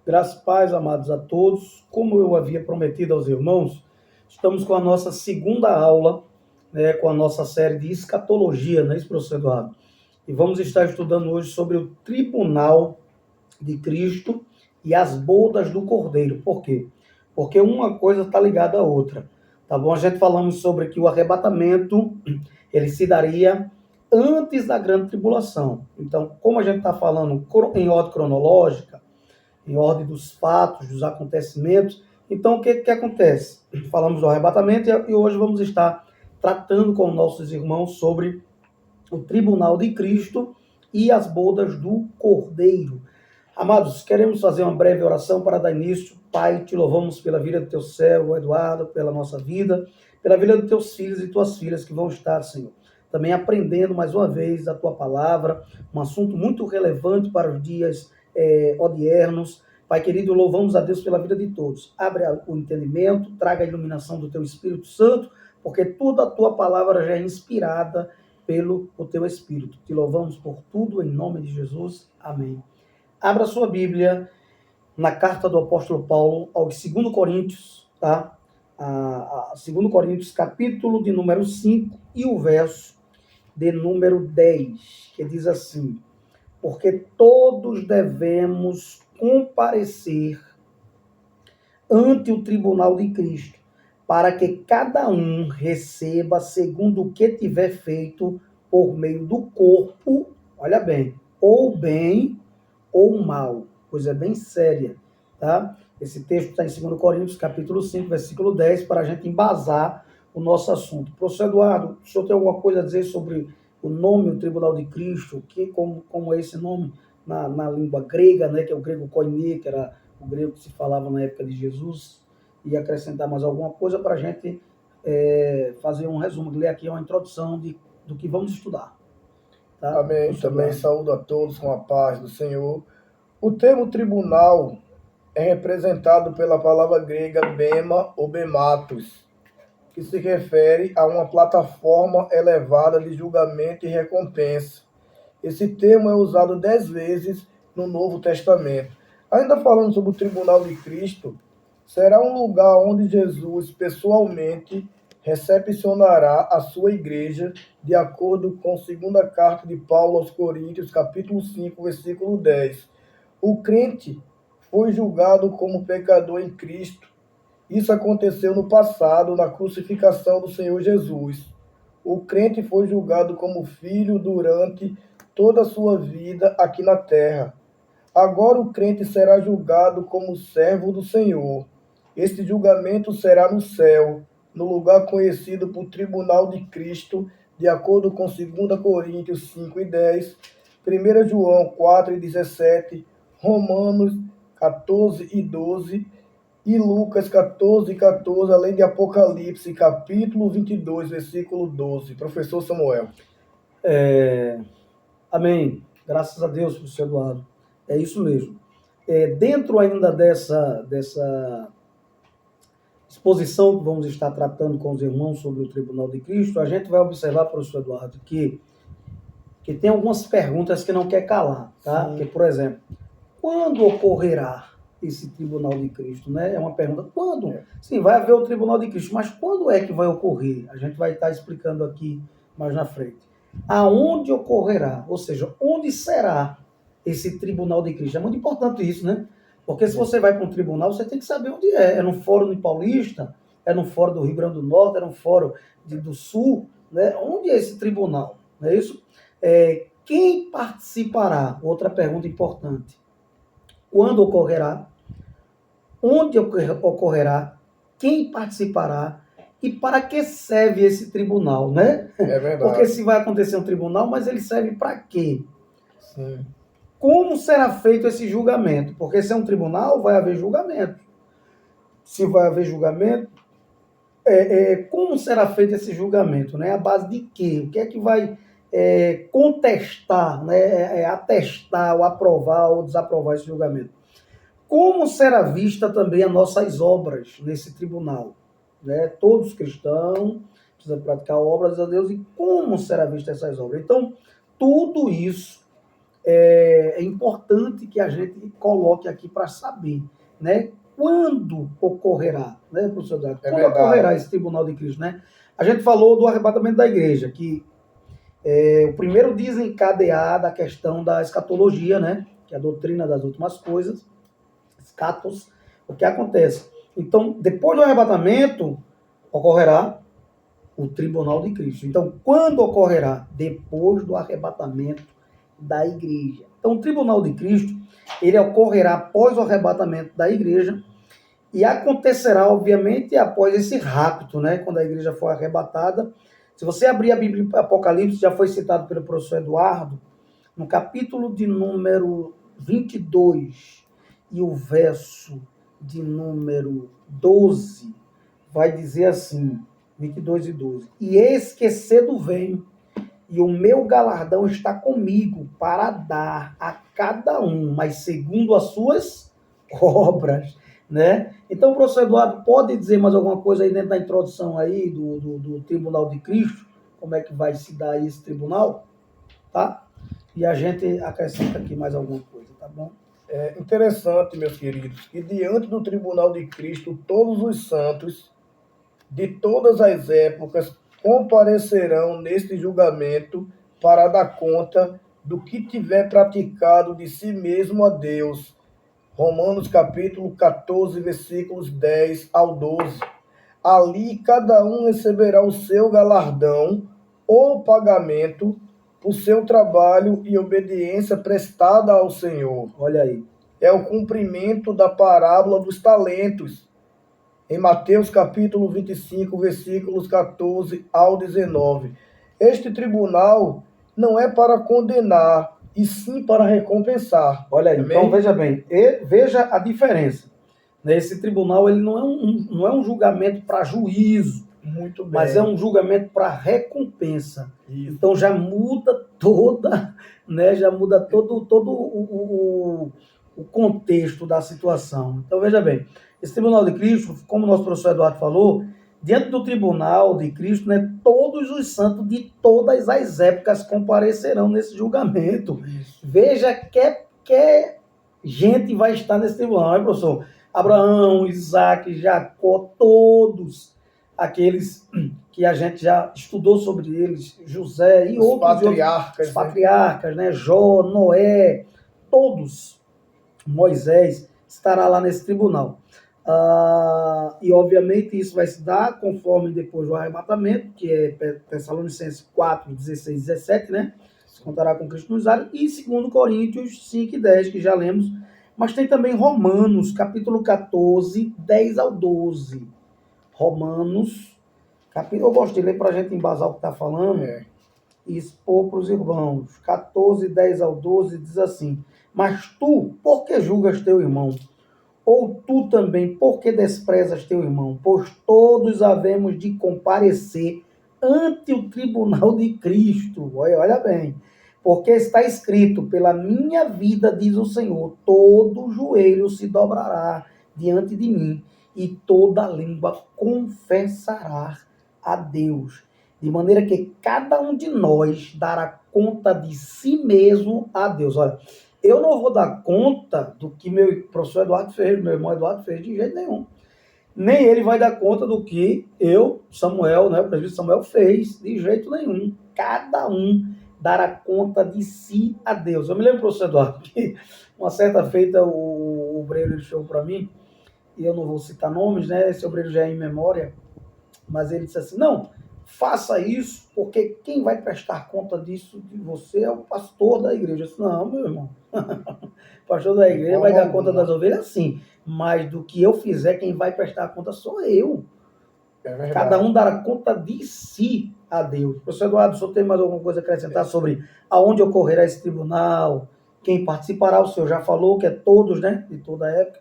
Graças e paz, amados a todos. Como eu havia prometido aos irmãos, estamos com a nossa segunda aula, com a nossa série de escatologia, não é isso, professor Eduardo? E vamos estar estudando hoje sobre o tribunal de Cristo e as bodas do Cordeiro. Por quê? Porque uma coisa está ligada à outra. Tá bom? A gente falamos sobre que o arrebatamento, ele se daria antes da grande tribulação. Então, como a gente está falando em ordem cronológica, em ordem dos fatos, dos acontecimentos. Então, o que acontece? Falamos do arrebatamento e hoje vamos estar tratando com nossos irmãos sobre o tribunal de Cristo e as bodas do Cordeiro. Amados, queremos fazer uma breve oração para dar início. Pai, te louvamos pela vida do teu servo, Eduardo, pela nossa vida, pela vida dos teus filhos e tuas filhas que vão estar, Senhor, também aprendendo mais uma vez a tua palavra, um assunto muito relevante para os dias odiernos. Pai querido, louvamos a Deus pela vida de todos. Abre o entendimento, traga a iluminação do teu Espírito Santo, porque toda a tua palavra já é inspirada pelo teu Espírito. Te louvamos por tudo, em nome de Jesus. Amém. Abra sua Bíblia na carta do apóstolo Paulo aos 2 Coríntios, tá? 2 Coríntios, capítulo de número 5 e o verso de número 10, que diz assim: porque todos devemos comparecer ante o tribunal de Cristo, para que cada um receba segundo o que tiver feito por meio do corpo, olha bem, ou bem ou mal, coisa bem séria, tá? Esse texto está em 2 Coríntios, capítulo 5, versículo 10, para a gente embasar o nosso assunto. Professor Eduardo, o senhor tem alguma coisa a dizer sobre o nome, o Tribunal de Cristo, como é esse nome na língua grega, né, que é o grego koiné, que era o grego que se falava na época de Jesus, e acrescentar mais alguma coisa para a gente fazer um resumo, ler aqui uma introdução do que vamos estudar. Tá? Amém. Também saúdo a todos com a paz do Senhor. O termo tribunal é representado pela palavra grega bema ou bematos, que se refere a uma plataforma elevada de julgamento e recompensa. Esse termo é usado 10 vezes no Novo Testamento. Ainda falando sobre o tribunal de Cristo, será um lugar onde Jesus pessoalmente recepcionará a sua igreja, de acordo com a segunda carta de Paulo aos Coríntios, capítulo 5, versículo 10. O crente foi julgado como pecador em Cristo. Isso aconteceu no passado, na crucificação do Senhor Jesus. O crente foi julgado como filho durante toda a sua vida aqui na terra. Agora o crente será julgado como servo do Senhor. Este julgamento será no céu, no lugar conhecido por Tribunal de Cristo, de acordo com 2 Coríntios 5 e 10, 1 João 4 e 17, Romanos 14 e 12 e Lucas 14 e 14, além de Apocalipse, capítulo 22, versículo 12. Professor Samuel. Amém. Graças a Deus, professor Eduardo. É isso mesmo. Dentro ainda dessa exposição que vamos estar tratando com os irmãos sobre o Tribunal de Cristo, a gente vai observar, professor Eduardo, que tem algumas perguntas que não quer calar, tá? Porque, por exemplo, quando ocorrerá esse Tribunal de Cristo, né? É uma pergunta, quando? Sim, vai haver o Tribunal de Cristo, mas quando é que vai ocorrer? A gente vai estar explicando aqui mais na frente. Aonde ocorrerá? Ou seja, onde será esse Tribunal de Cristo? É muito importante isso, né? Porque se você vai para um tribunal, você tem que saber onde é. É no Fórum de Paulista? É no Fórum do Rio Grande do Norte? É no Fórum do Sul? Né? Onde é esse tribunal? Não é isso? Quem participará? Outra pergunta importante. Quando ocorrerá? Onde ocorrerá? Quem participará? E para que serve esse tribunal, né? É verdade. Porque se vai acontecer um tribunal, mas ele serve para quê? Sim. Como será feito esse julgamento? Porque se é um tribunal, vai haver julgamento. Se vai haver julgamento, como será feito esse julgamento? Né? A base de quê? O que é que vai contestar, né? Atestar, ou aprovar, ou desaprovar esse julgamento? Como será vista também as nossas obras nesse tribunal? Né? Todos cristãos precisam praticar obras a Deus, e como será vista essas obras? Então, tudo isso é importante que a gente coloque aqui para saber, né? Quando ocorrerá, né, professor Eduardo? É Quando verdade. ocorrerá esse tribunal de Cristo, né? A gente falou do arrebatamento da igreja, que o primeiro desencadear da questão da escatologia, né? Que é a doutrina das últimas coisas, escatos, o que acontece. Então, depois do arrebatamento, ocorrerá o tribunal de Cristo. Então, quando ocorrerá? Depois do arrebatamento da igreja. Então, o tribunal de Cristo, ele ocorrerá após o arrebatamento da igreja e acontecerá, obviamente, após esse rapto, né? Quando a igreja for arrebatada. Se você abrir a Bíblia Apocalipse, já foi citado pelo professor Eduardo, no capítulo de número 22 e o verso de número 12, vai dizer assim, 22 e 12. E eis que cedo venho, e o meu galardão está comigo para dar a cada um, mas segundo as suas obras, né? Então, o professor Eduardo, pode dizer mais alguma coisa aí dentro da introdução aí do Tribunal de Cristo? Como é que vai se dar esse tribunal? Tá? E a gente acrescenta aqui mais alguma coisa, tá bom? É interessante, meus queridos, que diante do tribunal de Cristo, todos os santos de todas as épocas comparecerão neste julgamento para dar conta do que tiver praticado de si mesmo a Deus. Romanos capítulo 14, versículos 10 ao 12. Ali cada um receberá o seu galardão ou pagamento por seu trabalho e obediência prestada ao Senhor. Olha aí. É o cumprimento da parábola dos talentos, em Mateus capítulo 25, versículos 14 ao 19. Este tribunal não é para condenar, e sim para recompensar. Olha aí, Amém? então veja bem, veja a diferença. Esse tribunal ele não é um julgamento para juízo, Muito bem. mas é um julgamento para recompensa. Isso. Então já muda toda, né? Já muda todo o contexto da situação. Então veja bem, esse tribunal de Cristo, como o nosso professor Eduardo falou, diante do tribunal de Cristo, né, todos os santos de todas as épocas comparecerão nesse julgamento. Isso. Veja que gente vai estar nesse tribunal, né, professor? Abraão, Isaac, Jacó, todos aqueles que a gente já estudou sobre eles, José e Os outros patriarcas, os patriarcas, né? Jó, Noé, todos, Moisés, estará lá nesse tribunal. E obviamente isso vai se dar conforme depois do arrebatamento, que é Tessalonicenses 4, 16 e 17, né? Se contará com Cristo nos ares, e 2 Coríntios 5 e 10, que já lemos, mas tem também Romanos, capítulo 14, 10 ao 12. Romanos, capítulo, eu gosto de ler para a gente embasar o que está falando e expor para os irmãos. 14, 10 ao 12 diz assim: mas tu, por que julgas teu irmão? Ou tu também, por que desprezas teu irmão? Pois todos havemos de comparecer ante o tribunal de Cristo. Olha bem. Porque está escrito, pela minha vida, diz o Senhor, todo joelho se dobrará diante de mim e toda língua confessará a Deus. De maneira que cada um de nós dará conta de si mesmo a Deus. Olha, eu não vou dar conta do que meu professor Eduardo fez, meu irmão Eduardo fez, de jeito nenhum. Nem ele vai dar conta do que eu, Samuel, né, o presbítero Samuel fez, de jeito nenhum. Cada um dará conta de si a Deus. Eu me lembro, professor Eduardo, que uma certa feita o obreiro chegou para mim, e eu não vou citar nomes, né, esse obreiro já é em memória, mas ele disse assim, não, faça isso, porque quem vai prestar conta disso de você é o pastor da igreja. Eu disse, não, meu irmão, o pastor da igreja vai dar conta das ovelhas, sim, mas do que eu fizer, quem vai prestar conta sou eu. Cada um dará conta de si a Deus. Professor Eduardo, o senhor tem mais alguma coisa a acrescentar sobre aonde ocorrerá esse tribunal, quem participará? O senhor já falou que é todos, né, de toda a época,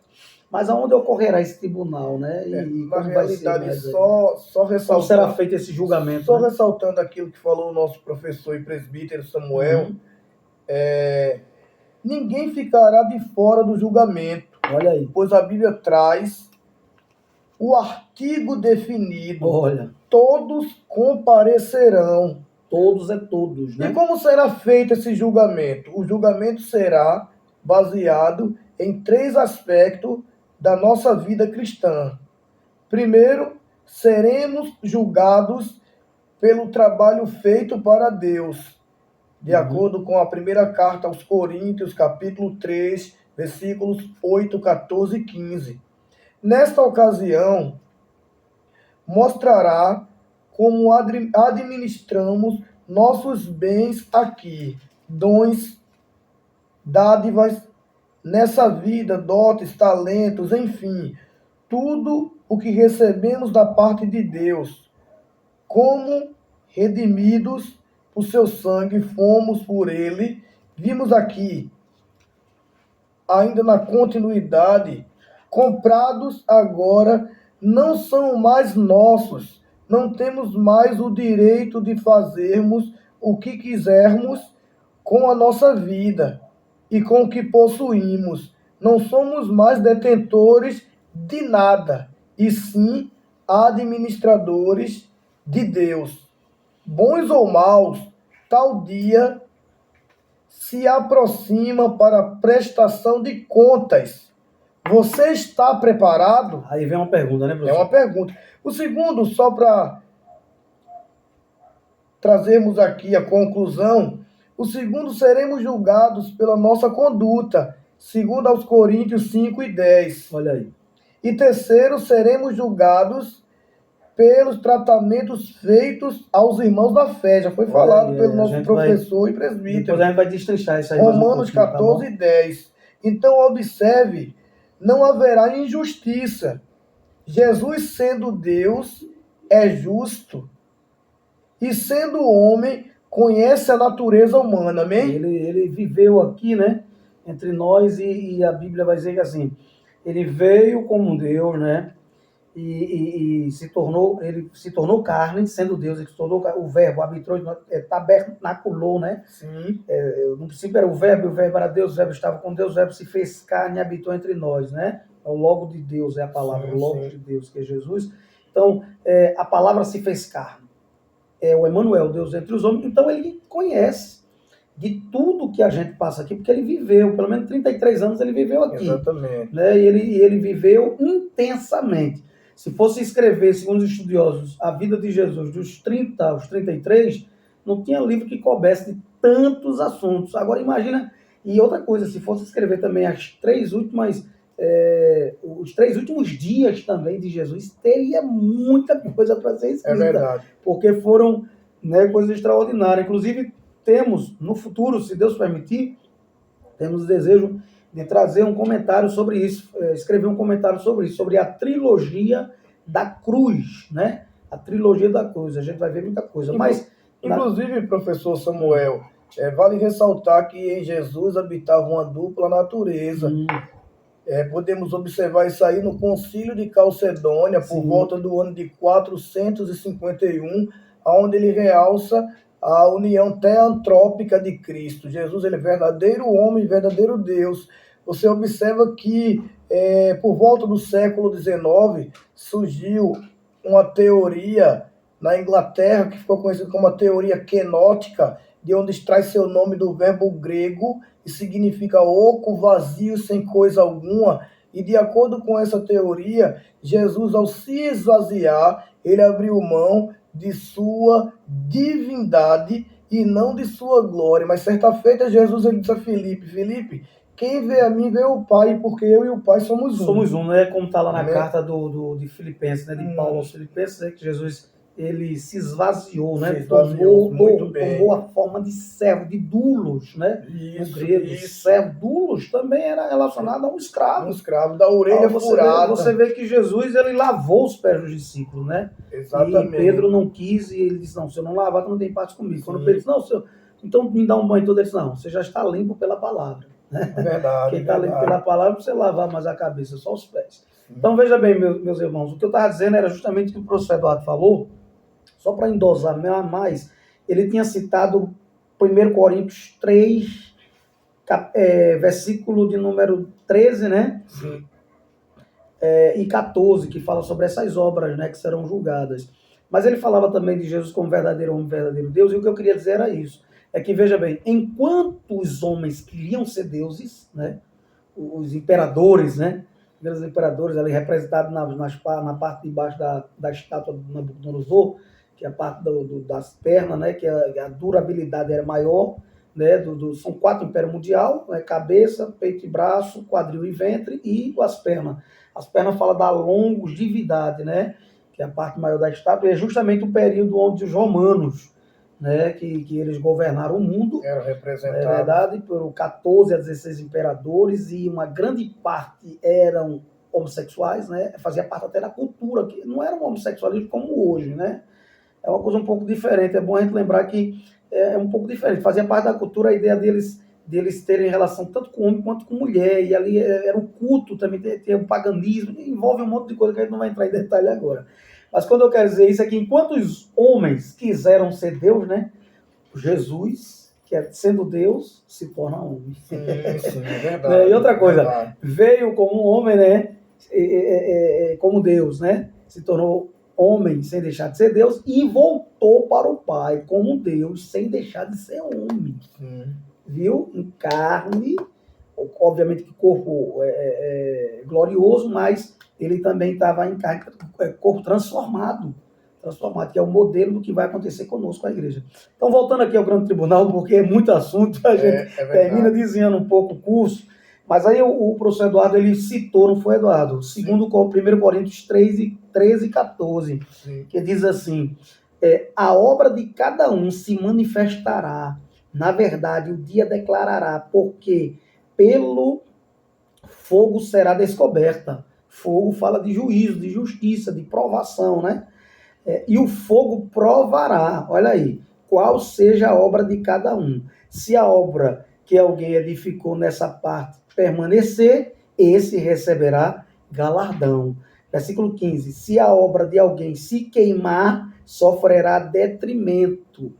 mas aonde ocorrerá esse tribunal, né? Na realidade, só ressaltando, como será feito esse julgamento? Só ressaltando aquilo que falou o nosso professor e presbítero Samuel, ninguém ficará de fora do julgamento. Olha aí. Pois a Bíblia traz o artigo definido. Olha. Todos comparecerão. todos é todos, né? E como será feito esse julgamento? O julgamento será baseado em 3 aspectos da nossa vida cristã. Primeiro, seremos julgados pelo trabalho feito para Deus, de acordo com a primeira carta aos Coríntios, capítulo 3, versículos 8, 14 e 15. Nesta ocasião, mostrará como administramos nossos bens aqui, dons, dádivas, nessa vida, dotes, talentos, enfim, tudo o que recebemos da parte de Deus, como redimidos por seu sangue, fomos por ele, vimos aqui, ainda na continuidade, comprados agora não são mais nossos, não temos mais o direito de fazermos o que quisermos com a nossa vida e com o que possuímos. Não somos mais detentores de nada, e sim administradores de Deus. Bons ou maus, tal dia se aproxima para a prestação de contas. Você está preparado? Aí vem uma pergunta, né, É professor? uma pergunta. O segundo, só para trazermos aqui a conclusão, o segundo, seremos julgados pela nossa conduta, segundo aos Coríntios 5 e 10. Olha aí. E terceiro, seremos julgados pelos tratamentos feitos aos irmãos da fé. Já foi falado aí, pelo a nosso gente professor e Depois presbítero. a gente vai destrinchar isso aí mais um Romanos pouquinho, tá bom? 14 e 10. Então, observe, não haverá injustiça. Jesus, sendo Deus, é justo. E sendo homem, conhece a natureza humana. Amém? Ele viveu aqui, né, entre nós e a Bíblia vai dizer que assim, ele veio como Deus, né, e ele se tornou carne, sendo Deus, ele se tornou o verbo, habitou, tabernaculou, né, Sim. no princípio era o verbo era Deus, o verbo estava com Deus, o verbo se fez carne e habitou entre nós, né, é o logo de Deus, é a palavra, Sim, o logo sim. de Deus, que é Jesus. Então, a palavra se fez carne, é o Emanuel, Deus entre os homens, então ele conhece de tudo que a gente passa aqui, porque ele viveu, pelo menos 33 anos ele viveu aqui. Exatamente. Né? E ele viveu intensamente. Se fosse escrever, segundo os estudiosos, a vida de Jesus dos 30 aos 33, não tinha livro que coubesse de tantos assuntos. Agora imagina, e outra coisa, se fosse escrever também os 3 últimos dias também de Jesus, teria muita coisa para ser escrita. É verdade. Porque foram, né, coisas extraordinárias. Inclusive, temos, no futuro, se Deus permitir, temos o desejo de trazer um comentário sobre isso, escrever um comentário sobre isso, sobre a trilogia da cruz, né? A trilogia da cruz, a gente vai ver muita coisa. Mas, inclusive, professor Samuel, vale ressaltar que em Jesus habitava uma dupla natureza. Podemos observar isso aí no Concílio de Calcedônia, por Sim. volta do ano de 451, onde ele realça a união teantrópica de Cristo. Jesus, ele é verdadeiro homem, verdadeiro Deus. Você observa que por volta do século XIX surgiu uma teoria na Inglaterra que ficou conhecida como a teoria quenótica, de onde extrai seu nome do verbo grego e significa oco, vazio, sem coisa alguma. E de acordo com essa teoria, Jesus, ao se esvaziar, ele abriu mão de sua divindade e não de sua glória. Mas certa feita, Jesus ele disse a Filipe, quem vê a mim vê o Pai, porque eu e o Pai somos um. Somos um, né? Como está lá na Amém? carta de Filipenses, né? De Paulo aos Filipenses, né? Que Jesus, ele se esvaziou, né? Tomou a forma de servo, de doulos, né? Isso, no grego, servo. Doulos também era relacionado a um escravo. Um escravo da orelha furada. Você vê que Jesus, ele lavou os pés dos discípulos, né? Exatamente. E Pedro não quis, e ele disse, não, se eu não lavar, tu não tem parte comigo. Sim. Quando Pedro disse, não, senhor, então me dá um banho todo, ele disse, não, você já está limpo pela palavra. Verdade. Quem está limpo pela palavra, você lavar mais a cabeça, só os pés. Então, veja bem, meus irmãos, o que eu estava dizendo era justamente o que o professor Eduardo falou, só para endosar mais, ele tinha citado 1 Coríntios 3, versículo de número 13, né? Sim. E 14, que fala sobre essas obras, né, que serão julgadas. Mas ele falava também de Jesus como verdadeiro homem, verdadeiro Deus, e o que eu queria dizer era isso. É que, veja bem, enquanto os homens queriam ser deuses, né, os imperadores, né, os imperadores ali representados na parte de baixo da estátua do Nabucodonosor, que é a parte das pernas, né, que a durabilidade era maior, né, são 4 impérios mundial, né, cabeça, peito e braço, quadril e ventre, e as pernas. As pernas falam da longevidade, né, que é a parte maior da estátua, e é justamente o período onde os romanos, né, que eles governaram o mundo, Eram é representados. verdade, por 14 a 16 imperadores, e uma grande parte eram homossexuais, né, fazia parte até da cultura, que não era um homossexualismo como hoje, né, é uma coisa um pouco diferente, é bom a gente lembrar que é um pouco diferente, fazia parte da cultura a ideia deles terem relação tanto com homem quanto com mulher, e ali era o culto, também tem o paganismo, envolve um monte de coisa que a gente não vai entrar em detalhe agora. Mas quando eu quero dizer isso é que enquanto os homens quiseram ser Deus, né, Jesus, que é sendo Deus, se torna homem. Sim, é verdade. E outra coisa, verdade. veio como um homem, né, como Deus, né, se tornou homem sem deixar de ser Deus e voltou para o Pai como Deus sem deixar de ser homem. Sim. Viu? Em carne, obviamente que corpo glorioso, mas ele também estava em carne, corpo transformado, que é o modelo do que vai acontecer conosco, a igreja. Então, voltando aqui ao grande tribunal, porque é muito assunto, a gente termina desviando um pouco o curso, mas aí o professor Eduardo, ele citou, não foi, Eduardo? Segundo 1 Coríntios 13 e 14, Sim. que diz assim, a obra de cada um se manifestará, na verdade, o dia declarará, porque pelo fogo será descoberta. Fogo fala de juízo, de justiça, de provação, né? E o fogo provará, olha aí, qual seja a obra de cada um. Se a obra que alguém edificou nessa parte permanecer, esse receberá galardão. Versículo 15, se a obra de alguém se queimar, sofrerá detrimento,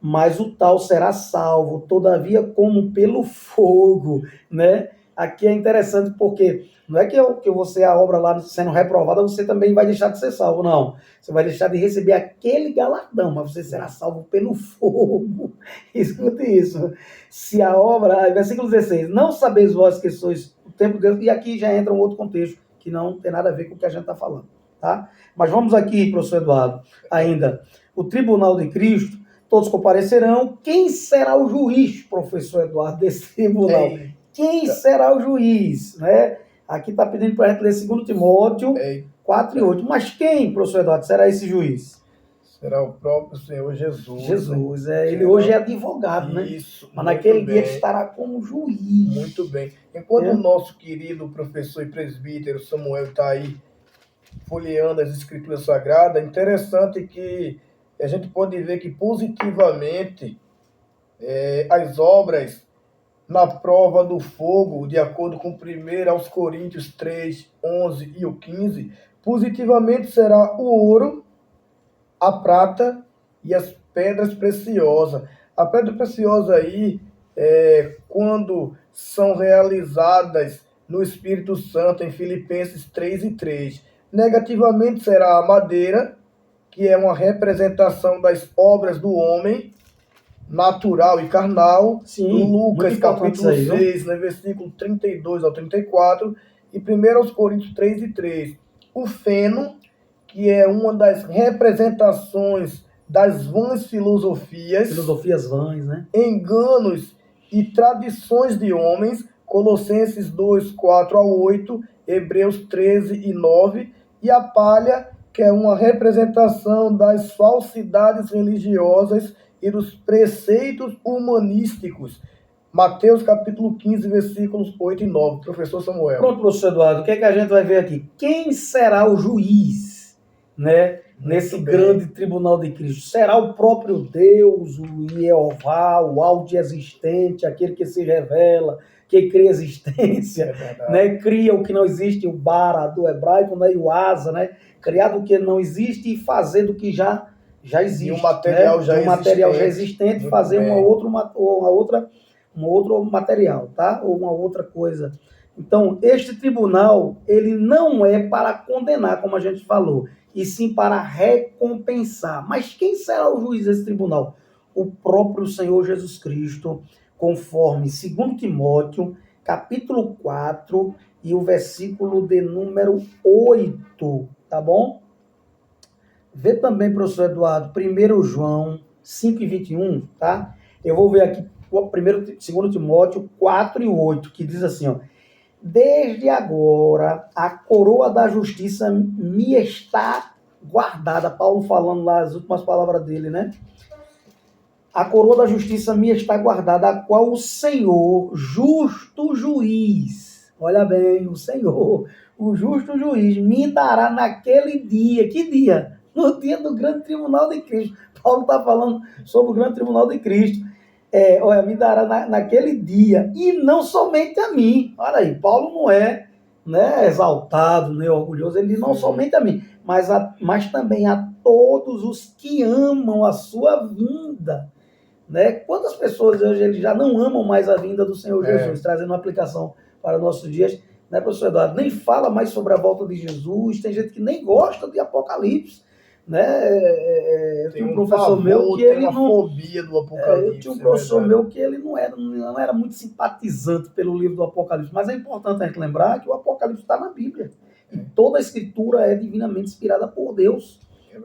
mas o tal será salvo, todavia como pelo fogo, né? Aqui é interessante porque não é que você, a obra lá sendo reprovada, você também vai deixar de ser salvo, não. Você vai deixar de receber aquele galardão, mas você será salvo pelo fogo. Escute isso. Se a obra, versículo 16, não sabeis vós que sois o templo de Deus, e aqui já entra um outro contexto, que não tem nada a ver com o que a gente está falando, tá? Mas vamos aqui, professor Eduardo, ainda. O tribunal de Cristo, todos comparecerão. Quem será o juiz, professor Eduardo, desse tribunal? Quem será o juiz? Né? Aqui está pedindo para a gente ler 2 Timóteo 4 e 8. Mas quem, professor Eduardo, será esse juiz? Será o próprio Senhor Jesus. Jesus, ele hoje é advogado, né? Isso, mas naquele dia ele estará como juiz. Muito bem. Enquanto o nosso querido professor e presbítero Samuel está aí folheando as Escrituras Sagradas, é interessante que a gente pode ver que positivamente as obras na prova do fogo, de acordo com 1 aos Coríntios 3, 11 e o 15, positivamente será o ouro, a prata e as pedras preciosas. A pedra preciosa aí, quando são realizadas no Espírito Santo, em Filipenses 3 e 3. Negativamente será a madeira, que é uma representação das obras do homem, natural e carnal. Sim, Lucas capítulo 6, né, versículo 32 ao 34, e 1 aos Coríntios 3 e 3. O feno, que é uma das representações das vãs filosofias vãs, né? Enganos e tradições de homens, Colossenses 2, 4 a 8, Hebreus 13 e 9, e a palha, que é uma representação das falsidades religiosas e dos preceitos humanísticos. Mateus capítulo 15, versículos 8 e 9. Professor Samuel. Pronto, professor Eduardo, o que é que a gente vai ver aqui? Quem será o juiz, né, nesse grande tribunal de Cristo? Será o próprio Deus, o Jeová, o autoexistente, aquele que se revela, que cria existência, né? Cria o que não existe, o bara do hebraico, né? E o asa, né? Criar do que não existe e fazer do que já existe. E um material, né? Material já existente, fazer um outro material, tá? Ou uma outra coisa. Então, este tribunal, ele não é para condenar, como a gente falou. e sim para recompensar. Mas quem será o juiz desse tribunal? O próprio Senhor Jesus Cristo, conforme 2 Timóteo, capítulo 4, e o versículo de número 8, tá bom? Vê também, professor Eduardo, 1 João 5:21, tá? Eu vou ver aqui o 2 Timóteo 4 e 8, que diz assim, ó: desde agora a coroa da justiça me está guardada. Paulo falando lá as últimas palavras dele, né? A coroa da justiça me está guardada, a qual o Senhor, justo juiz, olha bem, o justo juiz, me dará naquele dia. Que dia? No dia do grande tribunal de Cristo. Paulo está falando sobre o grande tribunal de Cristo. Me dará naquele dia, e não somente a mim. Olha aí, Paulo não é, né, exaltado, nem orgulhoso, ele diz não somente a mim, mas também a todos os que amam a sua vinda. Né? Quantas pessoas hoje eles já não amam mais a vinda do Senhor Jesus, trazendo uma aplicação para nossos dias, né, professor Eduardo? Nem fala mais sobre a volta de Jesus, tem gente que nem gosta de Apocalipse, né? Tem um professor pavor, meu que tem ele uma não... fobia do Apocalipse. Eu tinha um professor meu que ele não era muito simpatizante pelo livro do Apocalipse, mas é importante a gente lembrar que o Apocalipse está na Bíblia, e toda a escritura é divinamente inspirada por Deus,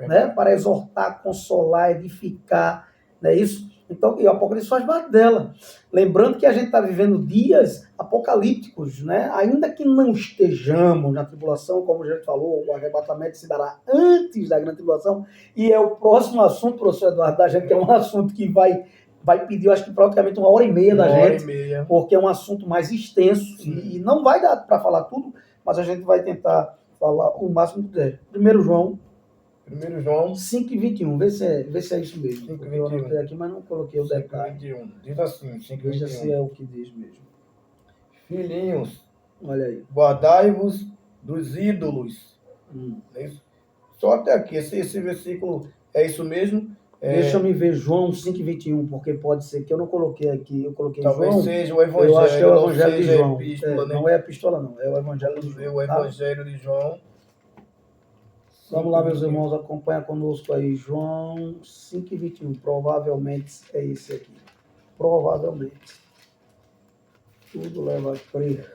né? Para exortar, consolar, edificar, não é isso? Então, e o Apocalipse faz parte dela. Lembrando que a gente está vivendo dias apocalípticos, né? Ainda que não estejamos na tribulação, como a gente falou, o arrebatamento se dará antes da grande tribulação, e é o próximo assunto, professor Eduardo, da gente, que é um assunto que vai pedir, eu acho que praticamente 1h30 da gente, porque é um assunto mais extenso, e não vai dar para falar tudo, mas a gente vai tentar falar o máximo que puder. 1 João 5:21, vê se é isso mesmo. Eu anotei aqui, mas não coloquei o detalhe. 5:21. Diz assim, 5:21. Veja se é o que diz mesmo. Filhinhos, olha aí, guardai-vos dos ídolos. É isso? Só até aqui, esse versículo é isso mesmo? Deixa eu me ver João 5:21, porque pode ser que eu não coloquei aqui, eu coloquei talvez João. Seja o Evangelho, eu acho que é o Evangelho de João. Epístola, né? Não é a epístola, não, é o Evangelho de João. O Evangelho de João. Vamos lá, meus irmãos, acompanha conosco aí, João 5:21. Provavelmente é esse aqui. Provavelmente. Tudo leva a crer.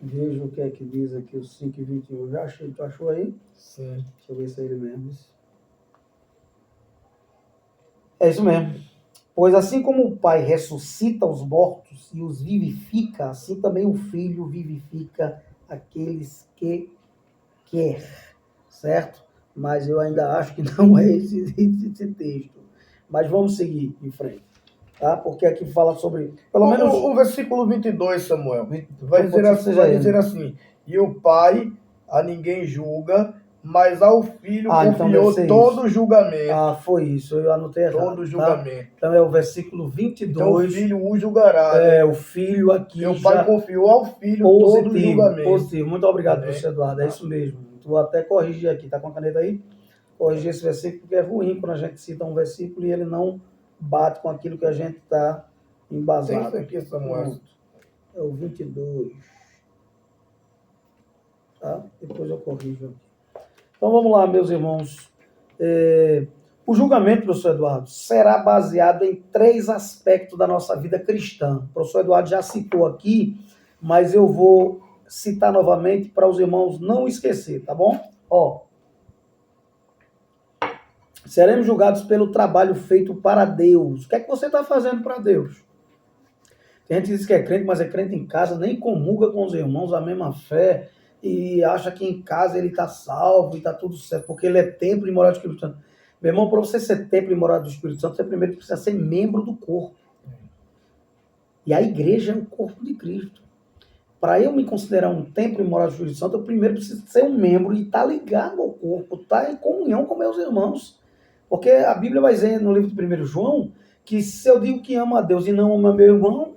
Veja o que é que diz aqui o 5:21. Já achei, tu achou aí? Sim. Deixa eu ver se é ele mesmo. É isso mesmo. Pois assim como o Pai ressuscita os mortos e os vivifica, assim também o Filho vivifica aqueles que quer, certo? Mas eu ainda acho que não é esse texto. Mas vamos seguir em frente, tá? Porque aqui fala sobre, pelo menos... O versículo 22, Samuel, vai dizer assim, e o Pai a ninguém julga, mas ao Filho confiou então todo o julgamento. Foi isso, eu anotei errado. Todo o julgamento. Tá? Então é o versículo 22. Então o Filho o julgará. O Filho aqui. O Pai confiou ao Filho todo o julgamento. Positivo. Muito obrigado, professor Eduardo. É isso mesmo. Vou até corrigir aqui, tá com a caneta aí? Corrigir esse versículo, porque é ruim quando a gente cita um versículo e ele não bate com aquilo que a gente está embasado. Tem isso aqui, Samuel. É o 22. Tá? Depois eu corrijo aqui. Então vamos lá, meus irmãos. O julgamento, professor Eduardo, será baseado em 3 aspectos da nossa vida cristã. O professor Eduardo já citou aqui, mas eu vou citar novamente para os irmãos não esquecer, tá bom? Seremos julgados pelo trabalho feito para Deus. O que é que você está fazendo para Deus? Tem gente que diz que é crente, mas é crente em casa, nem comunga com os irmãos a mesma fé, e acha que em casa ele está salvo e está tudo certo, porque ele é templo e morada do Espírito Santo. Meu irmão, para você ser templo e morada do Espírito Santo, você primeiro precisa ser membro do corpo. E a igreja é o corpo de Cristo. Para eu me considerar um templo e morada do Espírito Santo, eu primeiro preciso ser um membro e estar ligado ao corpo, estar em comunhão com meus irmãos. Porque a Bíblia vai dizer no livro de 1 João que se eu digo que amo a Deus e não amo meu irmão,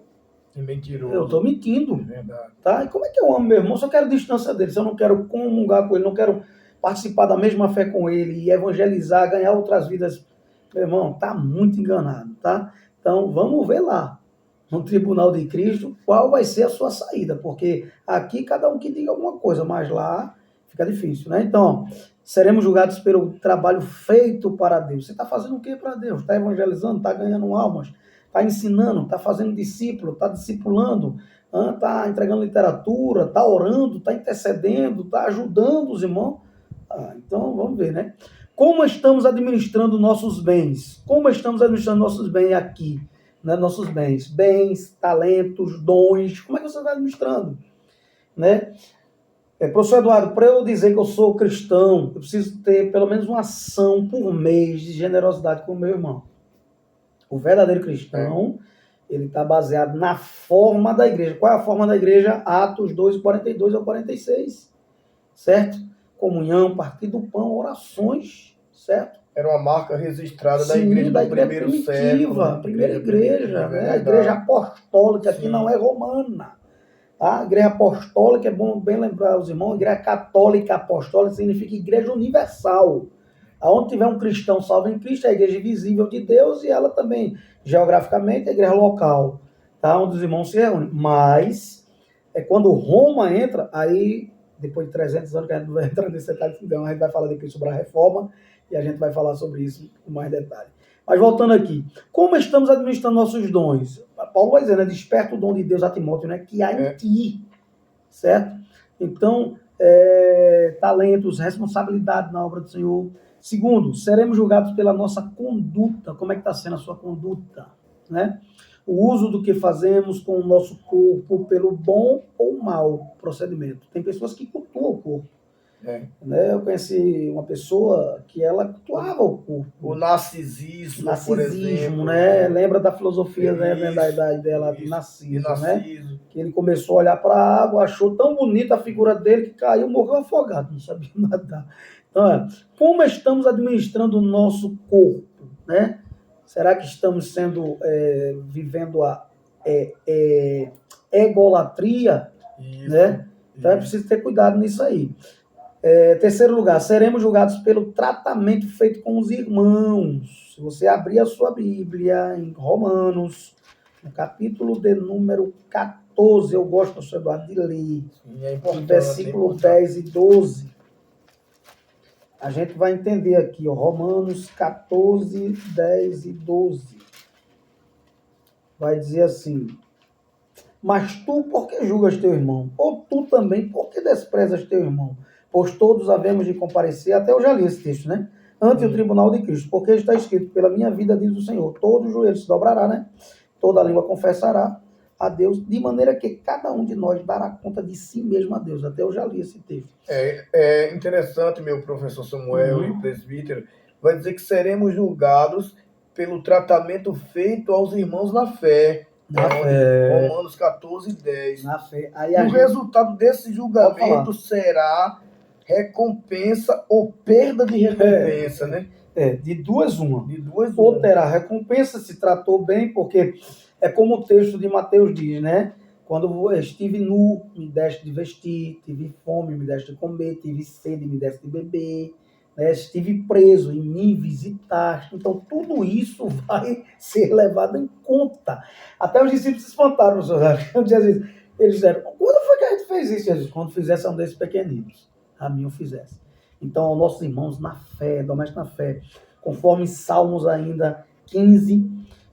mentiroso. Eu estou mentindo. Verdade. Tá? E como é que eu amo meu irmão se eu quero distância dele, se eu não quero comungar com ele, não quero participar da mesma fé com ele e evangelizar, ganhar outras vidas? Meu irmão, tá muito enganado, tá? Então, vamos ver lá. no tribunal de Cristo, qual vai ser a sua saída? Porque aqui cada um que diga alguma coisa, mas lá fica difícil, né? Então, seremos julgados pelo trabalho feito para Deus. Você está fazendo o que para Deus? Está evangelizando, está ganhando almas, está ensinando, está fazendo discípulo, está discipulando, está entregando literatura, está orando, está intercedendo, está ajudando os irmãos. Então, vamos ver, né? Como estamos administrando nossos bens? Como estamos administrando nossos bens aqui? Né? Nossos bens. Bens, talentos, dons. Como é que você está administrando? Né? Professor Eduardo, para eu dizer que eu sou cristão, eu preciso ter pelo menos uma ação por mês de generosidade com o meu irmão. O verdadeiro cristão, ele está baseado na forma da igreja. Qual é a forma da igreja? Atos 2, 42 ao 46. Certo? Comunhão, partir do pão, orações, certo? Era uma marca registrada da igreja do primeiro século. A primeira igreja, né? A igreja apostólica, que não é romana. Tá? A igreja apostólica, é bom bem lembrar os irmãos, a igreja católica apostólica significa igreja universal. Aonde tiver um cristão salvo em Cristo, é a igreja visível de Deus e ela também, geograficamente, é a igreja local, tá? Onde os irmãos se reúnem. Mas, quando Roma entra, aí, depois de 300 anos, que a gente não vai entrar nesse detalhe, então a gente vai falar depois sobre a reforma e a gente vai falar sobre isso com mais detalhe. Mas voltando aqui, como estamos administrando nossos dons? Paulo vai dizer, né? Desperta o dom de Deus a Timóteo, né? Que há em ti, certo? Então, talentos, responsabilidade na obra do Senhor. Segundo, seremos julgados pela nossa conduta. Como é que está sendo a sua conduta? Né? O uso do que fazemos com o nosso corpo pelo bom ou mau procedimento. Tem pessoas que cultuam o corpo. Né? Eu conheci uma pessoa que ela cultuava o corpo. O narcisismo, por exemplo. Né? Lembra da filosofia, né? da ideia lá de Narciso, né? Que ele começou a olhar para a água, achou tão bonita a figura dele que caiu, morreu afogado, não sabia nadar. Então, como estamos administrando o nosso corpo? Né? Será que estamos vivendo a egolatria? Né? Então é preciso ter cuidado nisso aí. Terceiro lugar, seremos julgados pelo tratamento feito com os irmãos. Se você abrir a sua Bíblia em Romanos, no capítulo de número 14, eu gosto, professor Eduardo, de ler, versículo 10 e 12. A gente vai entender aqui, Romanos 14, 10 e 12. Vai dizer assim: mas tu, por que julgas teu irmão? Ou tu também, por que desprezas teu irmão? Pois todos havemos de comparecer, até eu já li esse texto, né? Ante o tribunal de Cristo, porque está escrito, pela minha vida, diz o Senhor, todo joelho se dobrará, né? Toda língua confessará a Deus, de maneira que cada um de nós dará conta de si mesmo a Deus. Até eu já li esse texto. É interessante, meu professor Samuel e presbítero, vai dizer que seremos julgados pelo tratamento feito aos irmãos na fé. Na fé. Romanos 14, 10. Na fé. O resultado desse julgamento será recompensa ou perda de recompensa, né? De duas uma. Ou terá recompensa, se tratou bem, porque é como o texto de Mateus diz, né? Quando estive nu, me deste de vestir, tive fome, me deste de comer, tive sede, me deste de beber, né? Estive preso, em mim visitaste. Então, tudo isso vai ser levado em conta. Até os discípulos se espantaram, eles disseram, quando foi que a gente fez isso, Jesus? Quando fizesse um desses pequeninos, a mim eu fizesse. Então, nossos irmãos na fé, domésticos na fé, conforme Salmos ainda 15,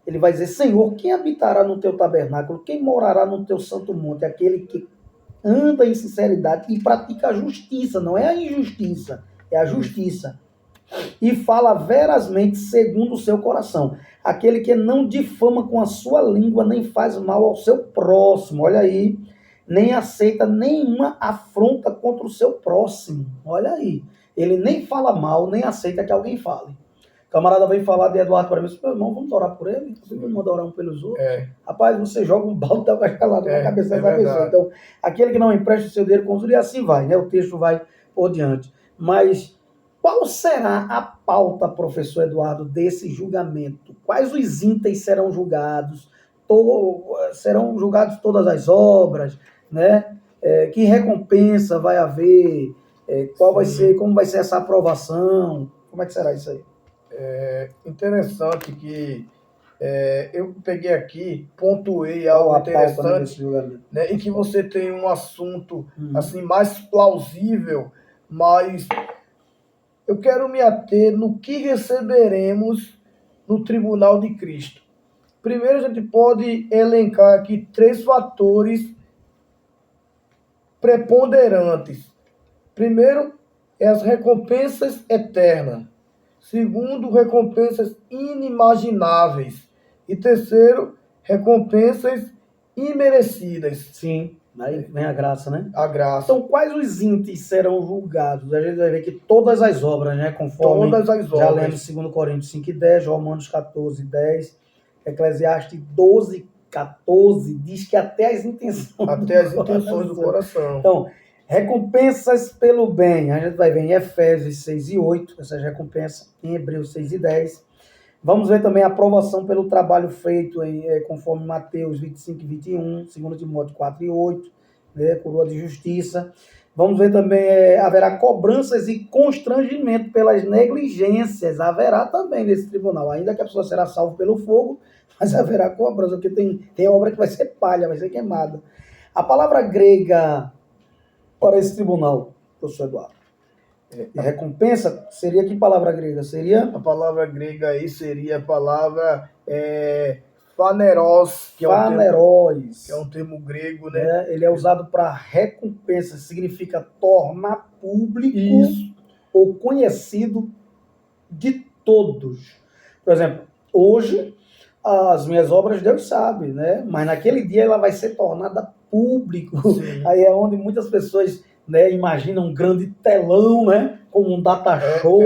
ele vai dizer, Senhor, quem habitará no teu tabernáculo? Quem morará no teu santo monte? Aquele que anda em sinceridade e pratica a justiça, não é a injustiça, é a justiça. E fala verazmente segundo o seu coração. Aquele que não difama com a sua língua, nem faz mal ao seu próximo. Olha aí. Nem aceita nenhuma afronta contra o seu próximo. Olha aí. Ele nem fala mal, nem aceita que alguém fale. O camarada vem falar de Eduardo para mim, meu irmão, vamos orar por ele? Vamos mandar orar um pelos outros? Rapaz, você joga um balde da cascalada na cabeça da pessoa. Então, aquele que não empresta o seu dinheiro com os outros, e assim vai, né? O texto vai por diante. Mas qual será a pauta, professor Eduardo, desse julgamento? Quais os ínteres serão julgados? Serão julgados todas as obras, né? Que recompensa vai haver? Como vai ser essa aprovação? Como é que será isso aí? É interessante que Eu peguei aqui, pontuei Qual algo a pauta, né, interessante, desse julgamento? né, em que você tem um assunto Uhum. assim mais plausível, mas eu quero me ater no que receberemos no tribunal de Cristo. Primeiro, a gente pode elencar aqui 3 fatores preponderantes. Primeiro, é as recompensas eternas. Segundo, recompensas inimagináveis. E terceiro, recompensas imerecidas. Sim, aí vem a graça, né? A graça. Então, quais os íntegros serão julgados? A gente vai ver que todas as obras, né? Conforme Todas as já obras. lemos 2 Coríntios 5:10, Romanos 14:10, Eclesiastes 12:14, diz que até as intenções Até as intenções do coração. Então, recompensas pelo bem. A gente vai ver em Efésios 6:8, essas recompensas, em Hebreus 6:10. Vamos ver também a aprovação pelo trabalho feito conforme Mateus 25:21, 2 Timóteo 4:8, né, coroa de justiça. Vamos ver também, haverá cobranças e constrangimento pelas negligências, haverá também nesse tribunal, ainda que a pessoa será salva pelo fogo, mas haverá cobrança, porque tem obra que vai ser palha, vai ser queimada. A palavra grega para esse tribunal, professor Eduardo, e recompensa, seria que palavra grega? Seria? A palavra grega aí seria a palavra faneros, que é um termo grego, né? Ele é usado para recompensa, significa tornar público Isso. ou conhecido de todos. Por exemplo, hoje as minhas obras Deus sabe, né? Mas naquele dia ela vai ser tornada público. Sim. Aí é onde muitas pessoas, né, imaginam um grande telão, né? Como um data show.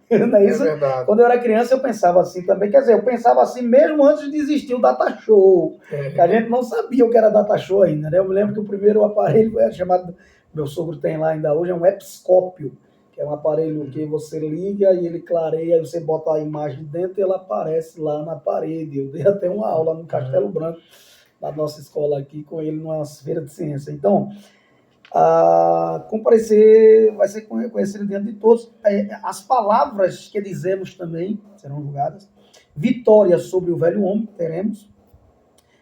Não é isso? Verdade. Quando eu era criança eu pensava assim também, quer dizer, eu pensava assim mesmo antes de existir o data show, que a gente não sabia o que era data show ainda, né? Eu me lembro que o primeiro aparelho era chamado, meu sogro tem lá ainda hoje, é um episcópio, que é um aparelho que você liga e ele clareia, aí você bota a imagem dentro e ela aparece lá na parede. Eu dei até uma aula no Castelo Branco, da nossa escola aqui, com ele numa feira de ciência. Então, comparecer vai ser conhecido diante de todos. As palavras que dizemos também serão julgadas. Vitória sobre o velho homem, teremos.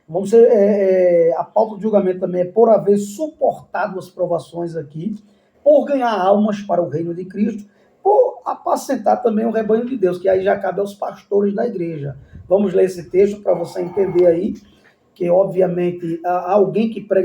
Vamos ser, a pauta de julgamento também é por haver suportado as provações aqui, por ganhar almas para o reino de Cristo, por apacentar também o rebanho de Deus, que aí já cabe aos pastores da igreja. Vamos ler esse texto para você entender aí, que obviamente alguém que prega